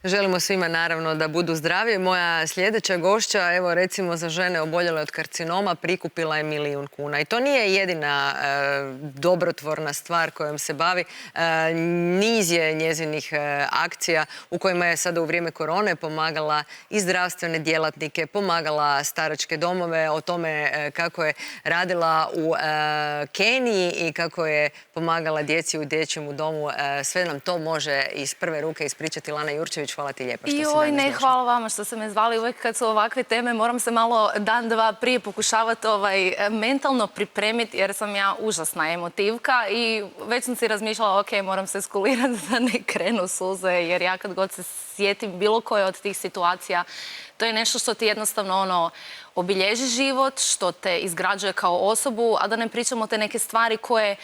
Želimo svima naravno da budu zdravi. Moja sljedeća gošća, evo recimo za žene oboljele od karcinoma, prikupila je 1 milijun kuna. I to nije jedina dobrotvorna stvar kojom se bavi. Niz je njezinih akcija u kojima je sada u vrijeme korone pomagala i zdravstvene djelatnike, pomagala staračke domove, o tome kako je radila u Keniji i kako je pomagala djeci u dječjem domu. Sve nam to može iz prve ruke ispričati Lana Jurčević. Hvala ti lijepa što si danas došla. Hvala vama što ste me zvali. Uvijek kad su ovakve teme moram se malo dan, dva prije pokušavati mentalno pripremiti jer sam ja užasna emotivka i već sam si razmišljala ok, moram se skulirati da ne krenu suze jer ja kad god se sjetim bilo koje od tih situacija, to je nešto što ti jednostavno obilježi život, što te izgrađuje kao osobu, a da ne pričamo te neke stvari koje,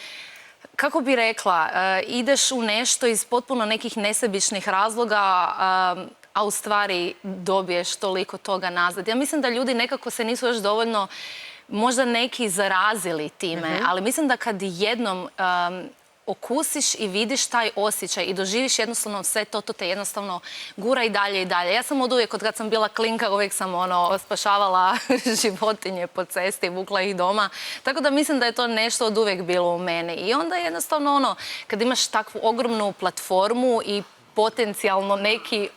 kako bi rekla, ideš u nešto iz potpuno nekih nesebičnih razloga, a u stvari dobiješ toliko toga nazad. Ja mislim da ljudi nekako se nisu još dovoljno, možda neki zarazili time, ali mislim da kad jednom okusiš i vidiš taj osjećaj i doživiš jednostavno sve to te jednostavno gura i dalje i dalje. Ja sam od uvijek, od kad sam bila klinka, uvijek sam spašavala životinje po cesti, vukla ih doma. Tako da mislim da je to nešto od uvijek bilo u meni. I onda jednostavno kad imaš takvu ogromnu platformu i potencijalno neki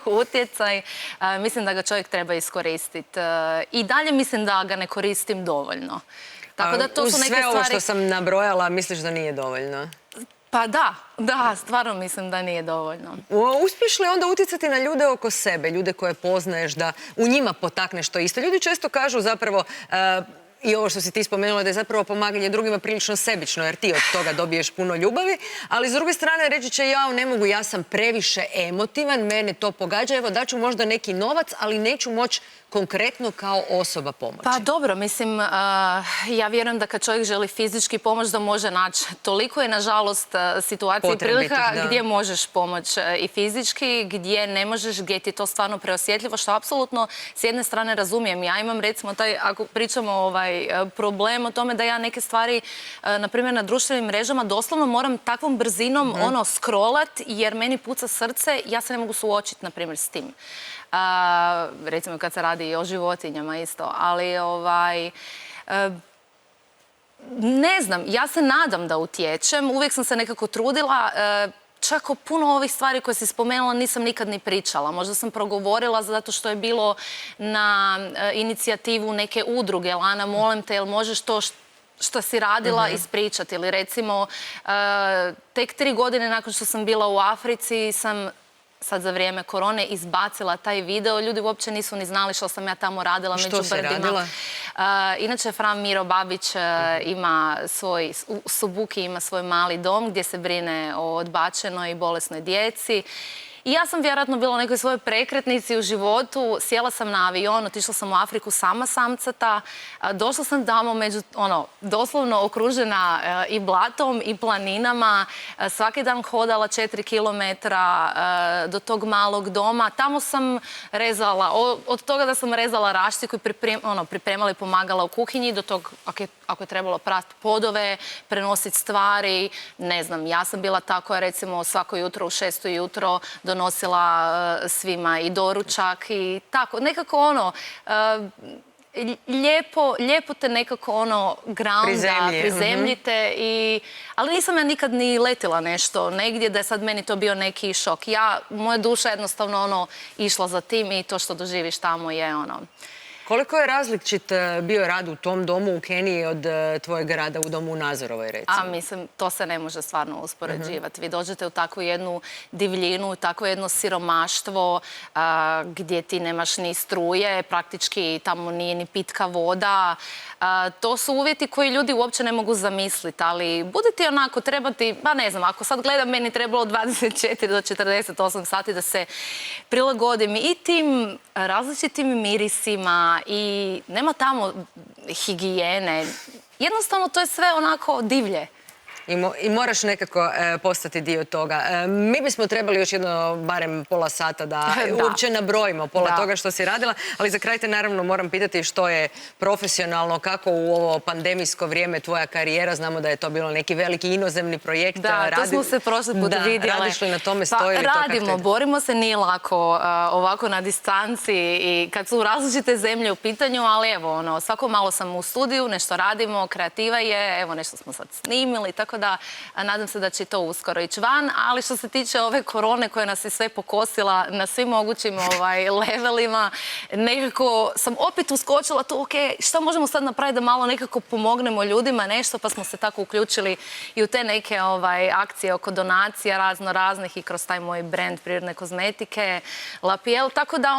utjecaj, mislim da ga čovjek treba iskoristiti. I dalje mislim da ga ne koristim dovoljno. Tako da to su neke stvari... Uz sve ovo što sam nabrojala, misliš da nije dovoljno? Pa da, stvarno mislim da nije dovoljno. Uspiješ li onda utjecati na ljude oko sebe, ljude koje poznaješ, da u njima potakneš to isto? Ljudi često kažu zapravo... I ovo što si ti spomenula da je zapravo pomaganje drugima prilično sebično jer ti od toga dobiješ puno ljubavi, ali s druge strane reći će ja ne mogu, ja sam previše emotivan, mene to pogađa, evo daću možda neki novac, ali neću moći konkretno kao osoba pomoći. Pa dobro, mislim, ja vjerujem da kad čovjek želi fizički pomoć da može naći. Toliko je nažalost situacija i prilika gdje možeš pomoći i fizički, gdje ne možeš, gdje ti je to stvarno preosjetljivo, što apsolutno s jedne strane razumijem. Ja imam recimo taj, ako pričamo problem o tome da ja neke stvari, na primjer na društvenim mrežama, doslovno moram takvom brzinom scrollat jer meni puca srce, ja se ne mogu suočiti na primjer s tim. Recimo kad se radi i o životinjama isto, ali ne znam, ja se nadam da utječem, uvijek sam se nekako trudila, čak o puno ovih stvari koje si spomenula nisam nikad ni pričala. Možda sam progovorila zato što je bilo na inicijativu neke udruge. Lana, molim te, jel možeš to što si radila ispričati? Ili recimo, tek 3 godine nakon što sam bila u Africi sam sad za vrijeme korone izbacila taj video. Ljudi uopće nisu ni znali što sam ja tamo radila među brdima. Što si radila? Inače, Fran Miro Babić ima u Subuki ima svoj mali dom gdje se brine o odbačenoj i bolesnoj djeci. I ja sam vjerojatno bila u nekoj svojoj prekretnici u životu, sjela sam na avion, otišla sam u Afriku sama samcata, došla sam tamo doslovno okružena i blatom i planinama, svaki dan hodala 4 kilometra do tog malog doma. Tamo sam rezala, od toga da sam rezala raštiku i pripremala i pomagala u kuhinji, do tog ako je trebalo prati podove, prenositi stvari, ne znam, ja sam bila ta koja recimo svako jutro u 6 ujutro donosila svima i doručak i tako. Nekako lijepo te nekako grounda, prizemljite. Ali nisam ja nikad ni letila nešto negdje da je sad meni to bio neki šok. Moja duša jednostavno išla za tim i to što doživiš tamo je Koliko je različit bio rad u tom domu u Keniji od tvojeg rada u domu u Nazorovoj, recimo? Mislim, to se ne može stvarno uspoređivati. Vi dođete u takvu jednu divljinu, u takvo jedno siromaštvo gdje ti nemaš ni struje, praktički tamo nije ni pitka voda. To su uvjeti koji ljudi uopće ne mogu zamisliti, ali bude ti onako, treba ti, pa ne znam, ako sad gledam, meni trebalo 24 do 48 sati da se prilagodim i tim različitim mirisima i nema tamo higijene. Jednostavno to je sve onako divlje. I moraš nekako postati dio toga. Mi bismo trebali još jedno, barem pola sata da uopće nabrojimo pola toga što si radila, ali za kraj te naravno moram pitati što je profesionalno, kako u ovo pandemijsko vrijeme tvoja karijera, znamo da je to bilo neki veliki inozemni projekt. Da, to smo se prošli put vidjeli. Radiš li na tome, stoji li to kako radimo, borimo se, nije lako ovako na distanci i kad su različite zemlje u pitanju, ali evo, svako malo sam u studiju, nešto radimo, kreativa je, evo nešto smo sad snimili, tako da nadam se da će to uskoro ići van, ali što se tiče ove korone koja nas je sve pokosila na svim mogućim levelima, nekako sam opet uskočila tu, ok, šta možemo sad napraviti da malo nekako pomognemo ljudima, nešto, pa smo se tako uključili i u te neke akcije oko donacija raznih i kroz taj moj brand prirodne kozmetike, Lapiel, tako da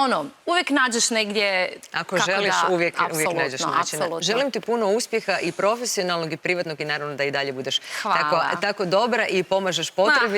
uvijek nađeš negdje ako želiš, uvijek nađeš načina. Želim ti puno uspjeha i profesionalnog i privatnog i naravno da i dalje budeš tako dobra i pomažeš potrebitima.